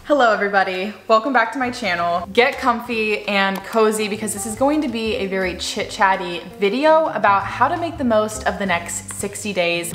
Hello everybody, welcome back to my channel. Get comfy and cozy because this is going to be a very chit-chatty video about how to make the most of the next 60 days.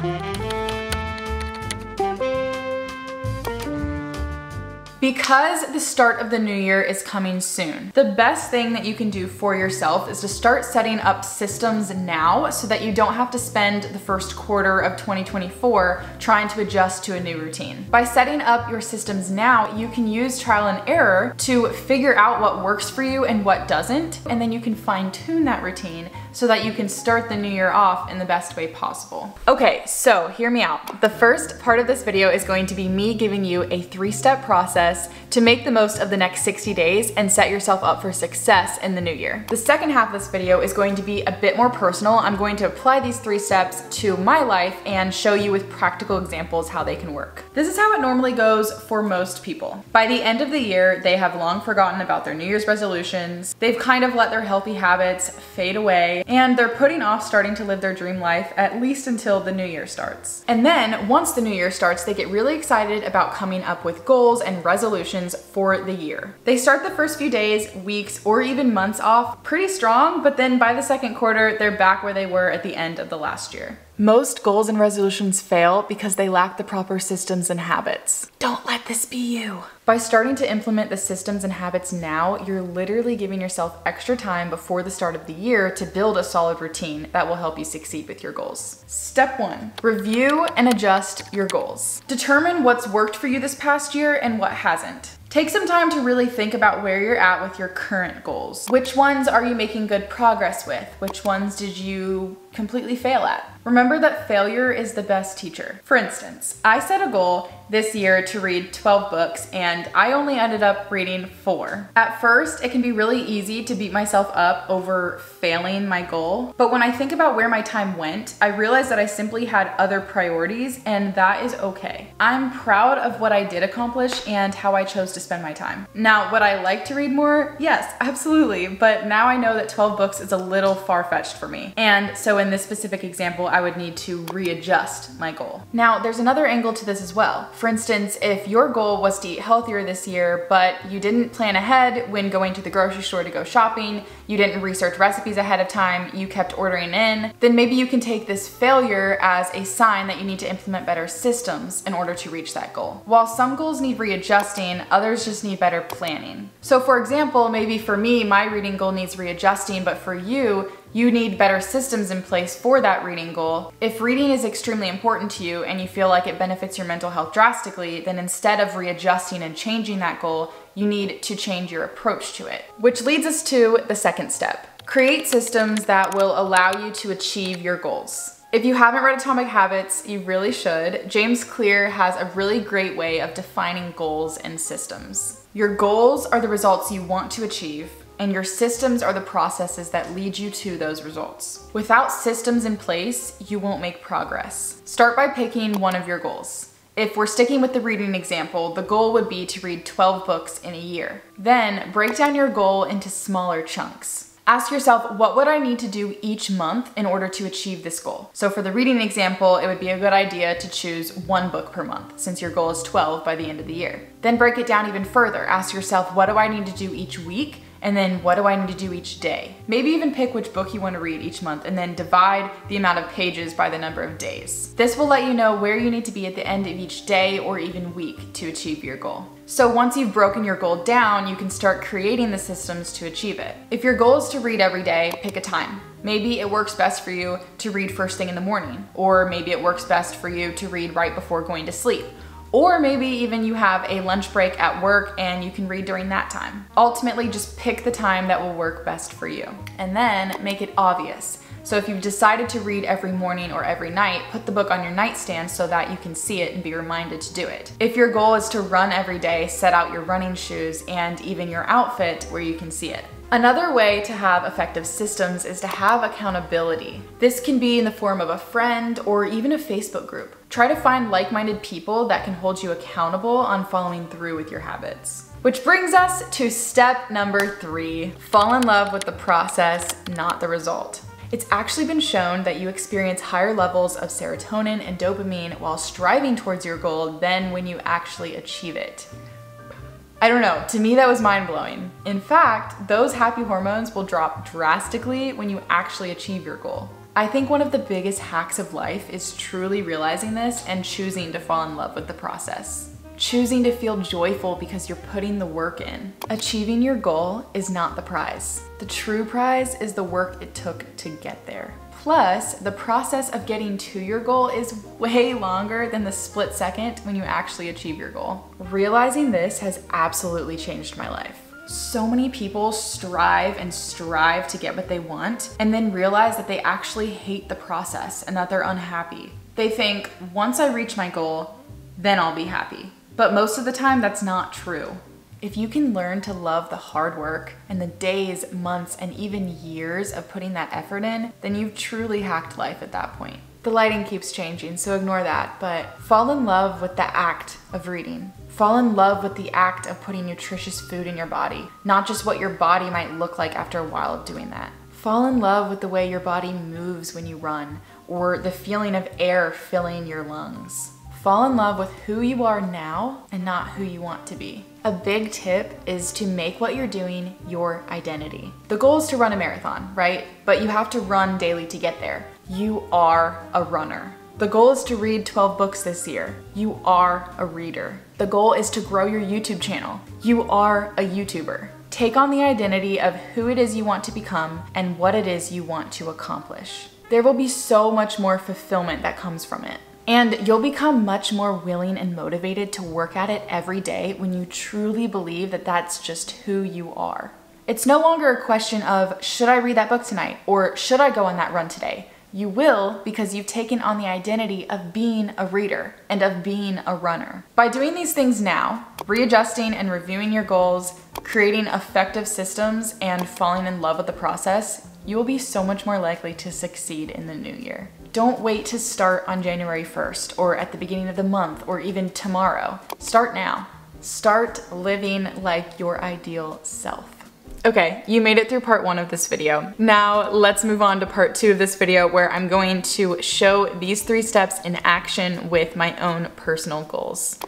Because the start of the new year is coming soon, the best thing that you can do for yourself is to start setting up systems now so that you don't have to spend the first quarter of 2024 trying to adjust to a new routine. By setting up your systems now, you can use trial and error to figure out what works for you and what doesn't, and then you can fine-tune that routine so that you can start the new year off in the best way possible. Okay, so hear me out. The first part of this video is going to be me giving you a 3-step process to make the most of the next 60 days and set yourself up for success in the new year. The second half of this video is going to be a bit more personal. I'm going to apply these 3 steps to my life and show you with practical examples how they can work. This is how it normally goes for most people. By the end of the year, they have long forgotten about their New Year's resolutions. They've kind of let their healthy habits fade away, and they're putting off starting to live their dream life at least until the new year starts. And then once the new year starts, they get really excited about coming up with goals and resolutions for the year. They start the first few days, weeks, or even months off pretty strong, but then by the second quarter, they're back where they were at the end of the last year. Most goals and resolutions fail because they lack the proper systems and habits. Don't let this be you. By starting to implement the systems and habits now, you're literally giving yourself extra time before the start of the year to build a solid routine that will help you succeed with your goals. Step 1, review and adjust your goals. Determine what's worked for you this past year and what hasn't. Take some time to really think about where you're at with your current goals. Which ones are you making good progress with? Which ones did you completely fail at? Remember that failure is the best teacher. For instance, I set a goal this year to read 12 books and I only ended up reading 4. At first, it can be really easy to beat myself up over failing my goal, but when I think about where my time went, I realized that I simply had other priorities and that is okay. I'm proud of what I did accomplish and how I chose to spend my time. Now, would I like to read more? Yes, absolutely, but now I know that 12 books is a little far-fetched for me. And so in this specific example, I would need to readjust my goal. Now, there's another angle to this as well. For instance, if your goal was to eat healthier this year, but you didn't plan ahead when going to the grocery store to go shopping, you didn't research recipes ahead of time, you kept ordering in, then maybe you can take this failure as a sign that you need to implement better systems in order to reach that goal. While some goals need readjusting, others just need better planning. So for example, maybe for me, my reading goal needs readjusting, but for you, you need better systems in place for that reading goal. If reading is extremely important to you and you feel like it benefits your mental health drastically, then instead of readjusting and changing that goal, you need to change your approach to it. Which leads us to the second step. Create systems that will allow you to achieve your goals. If you haven't read Atomic Habits, you really should. James Clear has a really great way of defining goals and systems. Your goals are the results you want to achieve, and your systems are the processes that lead you to those results. Without systems in place, you won't make progress. Start by picking one of your goals. If we're sticking with the reading example, the goal would be to read 12 books in a year. Then break down your goal into smaller chunks. Ask yourself, what would I need to do each month in order to achieve this goal? So for the reading example, it would be a good idea to choose 1 book per month, since your goal is 12 by the end of the year. Then break it down even further. Ask yourself, what do I need to do each week? And then what do I need to do each day? Maybe even pick which book you want to read each month and then divide the amount of pages by the number of days. This will let you know where you need to be at the end of each day or even week to achieve your goal. So once you've broken your goal down, you can start creating the systems to achieve it. If your goal is to read every day, pick a time. Maybe it works best for you to read first thing in the morning, or maybe it works best for you to read right before going to sleep. Or maybe even you have a lunch break at work and you can read during that time. Ultimately, just pick the time that will work best for you. And then make it obvious. So if you've decided to read every morning or every night, put the book on your nightstand so that you can see it and be reminded to do it. If your goal is to run every day, set out your running shoes and even your outfit where you can see it. Another way to have effective systems is to have accountability. This can be in the form of a friend or even a Facebook group. Try to find like-minded people that can hold you accountable on following through with your habits. Which brings us to step number 3. Fall in love with the process, not the result. It's actually been shown that you experience higher levels of serotonin and dopamine while striving towards your goal than when you actually achieve it. I don't know, to me that was mind-blowing. In fact, those happy hormones will drop drastically when you actually achieve your goal. I think one of the biggest hacks of life is truly realizing this and choosing to fall in love with the process. Choosing to feel joyful because you're putting the work in. Achieving your goal is not the prize. The true prize is the work it took to get there. Plus, the process of getting to your goal is way longer than the split second when you actually achieve your goal. Realizing this has absolutely changed my life. So many people strive to get what they want and then realize that they actually hate the process and that they're unhappy. They think, once I reach my goal, then I'll be happy. But most of the time, that's not true. If you can learn to love the hard work and the days, months, and even years of putting that effort in, then you've truly hacked life at that point. The lighting keeps changing, so ignore that, but fall in love with the act of reading. Fall in love with the act of putting nutritious food in your body, not just what your body might look like after a while of doing that. Fall in love with the way your body moves when you run, or the feeling of air filling your lungs. Fall in love with who you are now and not who you want to be. A big tip is to make what you're doing your identity. The goal is to run a marathon, right? But you have to run daily to get there. You are a runner. The goal is to read 12 books this year. You are a reader. The goal is to grow your YouTube channel. You are a YouTuber. Take on the identity of who it is you want to become and what it is you want to accomplish. There will be so much more fulfillment that comes from it. And you'll become much more willing and motivated to work at it every day when you truly believe that that's just who you are. It's no longer a question of, should I read that book tonight? Or should I go on that run today? You will, because you've taken on the identity of being a reader and of being a runner. By doing these things now, readjusting and reviewing your goals, creating effective systems, and falling in love with the process, you will be so much more likely to succeed in the new year. Don't wait to start on January 1st or at the beginning of the month or even tomorrow. Start now. Start living like your ideal self. Okay, you made it through part 1 of this video. Now let's move on to part 2 of this video where I'm going to show these 3 steps in action with my own personal goals.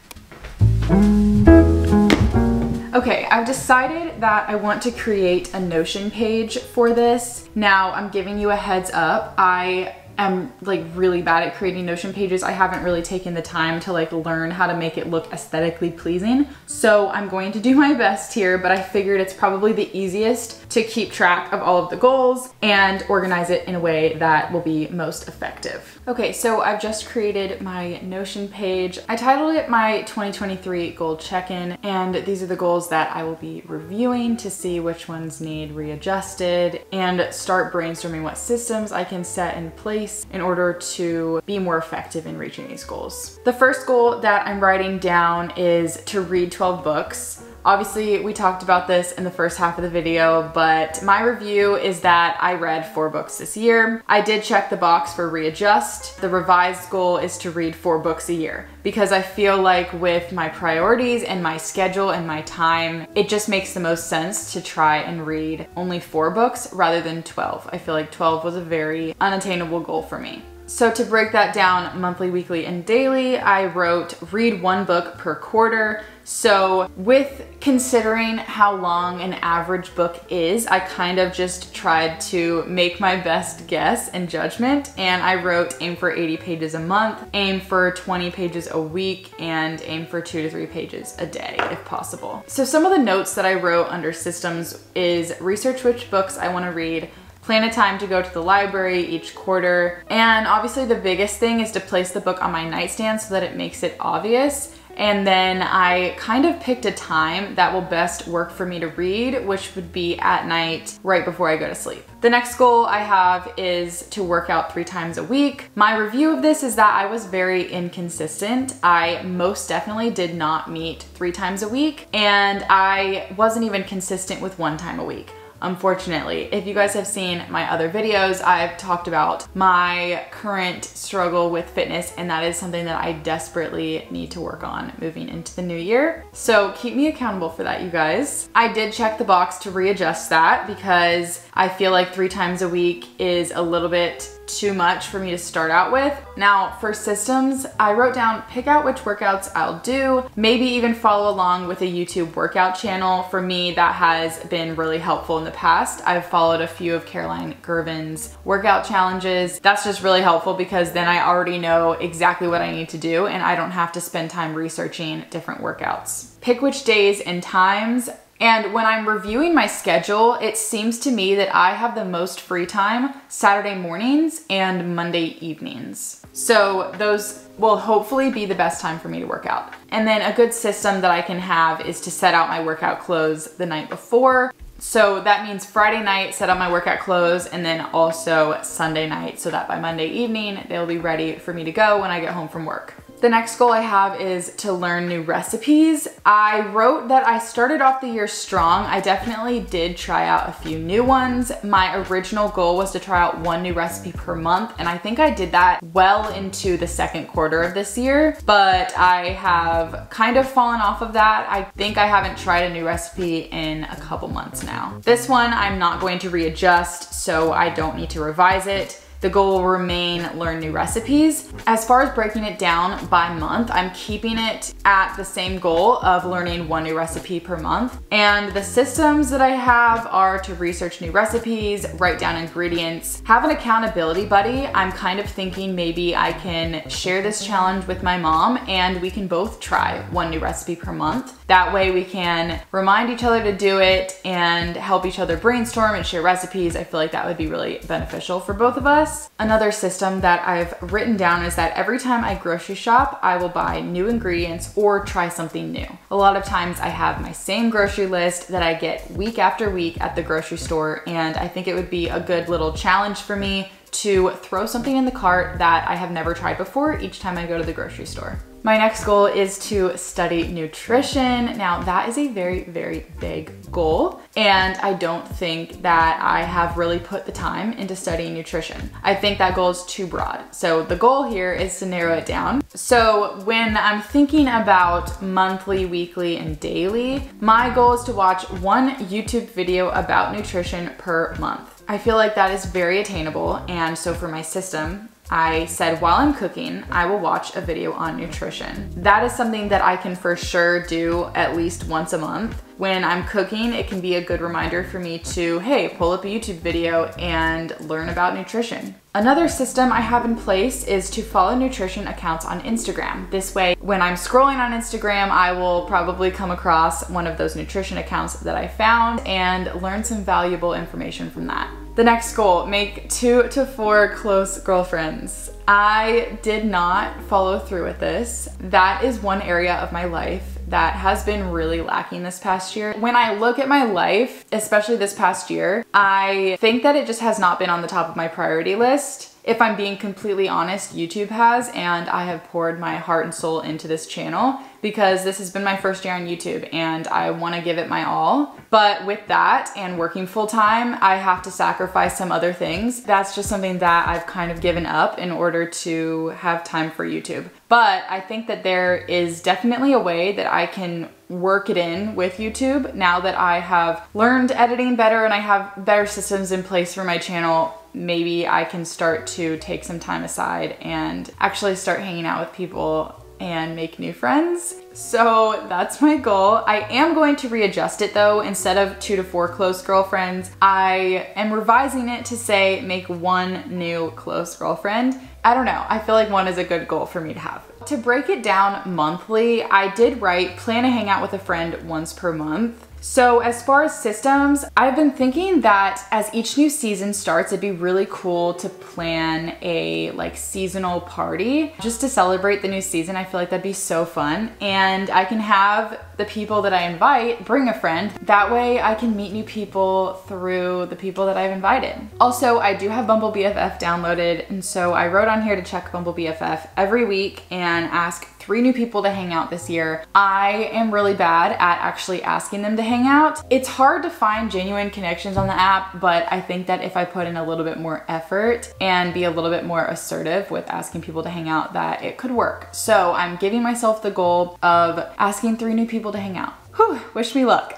Okay, I've decided that I want to create a Notion page for this. Now, I'm giving you a heads up. I am like really bad at creating Notion pages. I haven't really taken the time to like learn how to make it look aesthetically pleasing. So I'm going to do my best here, but I figured it's probably the easiest to keep track of all of the goals and organize it in a way that will be most effective. Okay, so I've just created my Notion page. I titled it my 2023 goal check-in, and these are the goals that I will be reviewing to see which ones need readjusted and start brainstorming what systems I can set in place in order to be more effective in reaching these goals. The first goal that I'm writing down is to read 12 books. Obviously, we talked about this in the first half of the video, but my review is that I read 4 books this year. I did check the box for readjust. The revised goal is to read 4 books a year because I feel like with my priorities and my schedule and my time, it just makes the most sense to try and read only 4 books rather than 12. I feel like 12 was a very unattainable goal for me. So to break that down monthly, weekly, and daily, I wrote read 1 book per quarter. So with considering how long an average book is, I kind of just tried to make my best guess and judgment, and I wrote aim for 80 pages a month, aim for 20 pages a week, and aim for 2 to 3 pages a day if possible. So some of the notes that I wrote under systems is research which books I want to read, plan a time to go to the library each quarter, and obviously the biggest thing is to place the book on my nightstand so that it makes it obvious. And then I kind of picked a time that will best work for me to read, which would be at night right before I go to sleep. The next goal I have is to work out 3 times a week. My review of this is that I was very inconsistent. I most definitely did not meet 3 times a week, and I wasn't even consistent with 1 time a week. Unfortunately, if you guys have seen my other videos, I've talked about my current struggle with fitness, and that is something that I desperately need to work on moving into the new year. So keep me accountable for that, you guys. I did check the box to readjust that because I feel like 3 times a week is a little bit too much for me to start out with. Now for systems, I wrote down pick out which workouts I'll do, maybe even follow along with a YouTube workout channel. For me, that has been really helpful in the past. I've followed a few of Caroline Gervin's workout challenges. That's just really helpful because then I already know exactly what I need to do and I don't have to spend time researching different workouts. Pick which days and times. And when I'm reviewing my schedule, it seems to me that I have the most free time Saturday mornings and Monday evenings. So those will hopefully be the best time for me to work out. And then a good system that I can have is to set out my workout clothes the night before. So that means Friday night, set out my workout clothes, and then also Sunday night so that by Monday evening, they'll be ready for me to go when I get home from work. The next goal I have is to learn new recipes. I wrote that I started off the year strong. I definitely did try out a few new ones. My original goal was to try out 1 new recipe per month, and I think I did that well into the second quarter of this year, but I have kind of fallen off of that. I think I haven't tried a new recipe in a couple months now. This one I'm not going to readjust, so I don't need to revise it. The goal will remain learn new recipes. As far as breaking it down by month, I'm keeping it at the same goal of learning 1 new recipe per month. And the systems that I have are to research new recipes, write down ingredients, have an accountability buddy. I'm kind of thinking maybe I can share this challenge with my mom and we can both try 1 new recipe per month. That way we can remind each other to do it and help each other brainstorm and share recipes. I feel like that would be really beneficial for both of us. Another system that I've written down is that every time I grocery shop, I will buy new ingredients or try something new. A lot of times I have my same grocery list that I get week after week at the grocery store, and I think it would be a good little challenge for me to throw something in the cart that I have never tried before each time I go to the grocery store. My next goal is to study nutrition. Now that is a very, very big goal, and I don't think that I have really put the time into studying nutrition. I think that goal is too broad. So the goal here is to narrow it down. So when I'm thinking about monthly, weekly, and daily, my goal is to watch 1 YouTube video about nutrition per month. I feel like that is very attainable, and so for my system, I said while I'm cooking, I will watch a video on nutrition. That is something that I can for sure do at least once a month. When I'm cooking, it can be a good reminder for me to, hey, pull up a YouTube video and learn about nutrition. Another system I have in place is to follow nutrition accounts on Instagram. This way, when I'm scrolling on Instagram, I will probably come across one of those nutrition accounts that I found and learn some valuable information from that. The next goal, make 2 to 4 close girlfriends. I did not follow through with this. That is one area of my life that has been really lacking this past year. When I look at my life, especially this past year, I think that it just has not been on the top of my priority list. If I'm being completely honest, YouTube has, and I have poured my heart and soul into this channel because this has been my first year on YouTube and I want to give it my all. But with that and working full time, I have to sacrifice some other things. That's just something that I've kind of given up in order to have time for YouTube. But I think that there is definitely a way that I can work it in with YouTube now that I have learned editing better and I have better systems in place for my channel. Maybe I can start to take some time aside and actually start hanging out with people and make new friends. So that's my goal. I am going to readjust it though. Instead of 2 to 4 close girlfriends, I am revising it to say make 1 new close girlfriend. I don't know, I feel like 1 is a good goal for me to have. To break it down monthly, I did write plan to hang out with a friend once per month. So as far as systems, I've been thinking that as each new season starts, it'd be really cool to plan a seasonal party just to celebrate the new season. I feel like that'd be so fun. And I can have the people that I invite bring a friend. That way I can meet new people through the people that I've invited. Also, I do have Bumble BFF downloaded, and so I wrote on here to check Bumble BFF every week and ask 3 new people to hang out this year. I am really bad at actually asking them to hang out. It's hard to find genuine connections on the app, but I think that if I put in a little bit more effort and be a little bit more assertive with asking people to hang out, that it could work. So I'm giving myself the goal of asking 3 new people to hang out. Whew, wish me luck.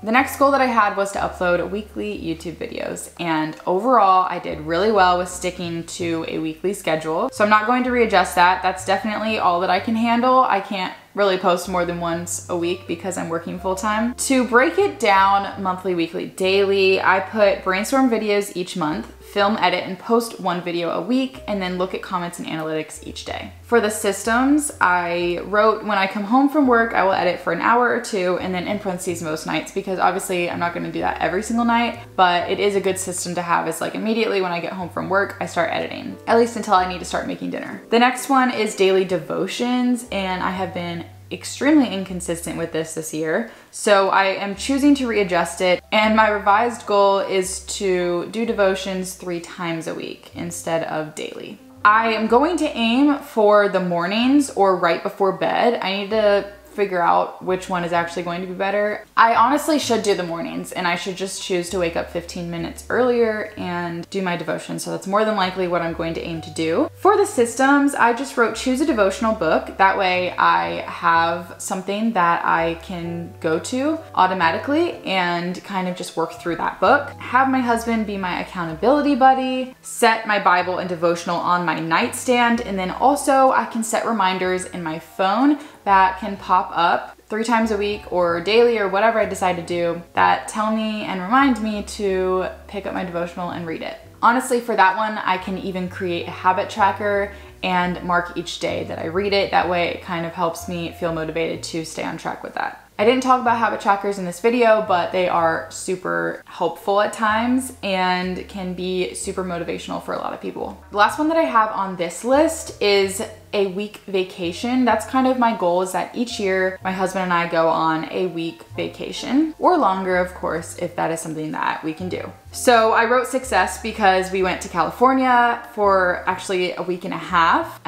The next goal that I had was to upload weekly YouTube videos, and overall I did really well with sticking to a weekly schedule. So I'm not going to readjust that. That's definitely all that I can handle. I can't really post more than once a week because I'm working full-time. To break it down monthly, weekly, daily, I put brainstorm videos each month, film, edit, and post one video a week, and then look at comments and analytics each day. For the systems, I wrote when I come home from work, I will edit for an hour or two, and then in parentheses most nights, because obviously I'm not gonna do that every single night, but it is a good system to have. It's like immediately when I get home from work, I start editing, at least until I need to start making dinner. The next one is daily devotions, and I have been extremely inconsistent with this year. So I am choosing to readjust it, and my revised goal is to do devotions 3 times a week instead of daily. I am going to aim for the mornings or right before bed. I need to figure out which one is actually going to be better. I honestly should do the mornings, and I should just choose to wake up 15 minutes earlier and do my devotion. So that's more than likely what I'm going to aim to do. For the systems, I just wrote choose a devotional book. That way I have something that I can go to automatically and kind of just work through that book. Have my husband be my accountability buddy, set my Bible and devotional on my nightstand, and then also I can set reminders in my phone that can pop up 3 times a week or daily or whatever I decide to do that tell me and remind me to pick up my devotional and read it. Honestly, for that one, I can even create a habit tracker and mark each day that I read it. That way it kind of helps me feel motivated to stay on track with that. I didn't talk about habit trackers in this video, but they are super helpful at times and can be super motivational for a lot of people. The last one that I have on this list is a week vacation. That's kind of my goal, is that each year my husband and I go on a week vacation, or longer, of course, if that is something that we can do. So I wrote success because we went to California for actually a week and a half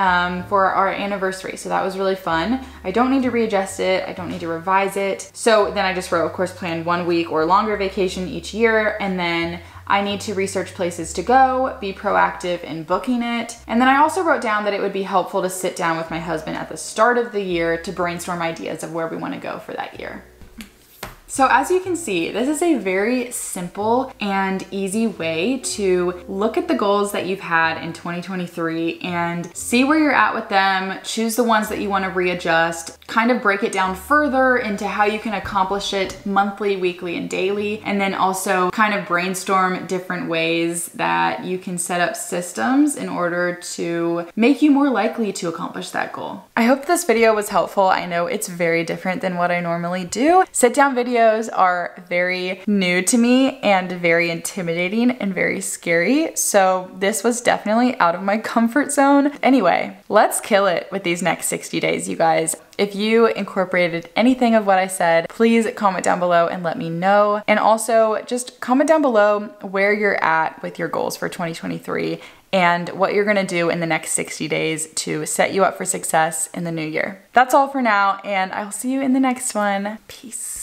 for our anniversary. So that was really fun. I don't need to readjust it. I don't need to revise it. So then I just wrote, of course, plan 1 week or longer vacation each year, and then I need to research places to go, be proactive in booking it. And then I also wrote down that it would be helpful to sit down with my husband at the start of the year to brainstorm ideas of where we want to go for that year. So as you can see, this is a very simple and easy way to look at the goals that you've had in 2023 and see where you're at with them, choose the ones that you want to readjust, kind of break it down further into how you can accomplish it monthly, weekly, and daily, and then also kind of brainstorm different ways that you can set up systems in order to make you more likely to accomplish that goal. I hope this video was helpful. I know it's very different than what I normally do. Sit-down videos are very new to me and very intimidating and very scary. So this was definitely out of my comfort zone. Anyway, let's kill it with these next 60 days, you guys. If you incorporated anything of what I said, please comment down below and let me know. And also just comment down below where you're at with your goals for 2023 and what you're gonna do in the next 60 days to set you up for success in the new year. That's all for now, and I'll see you in the next one. Peace.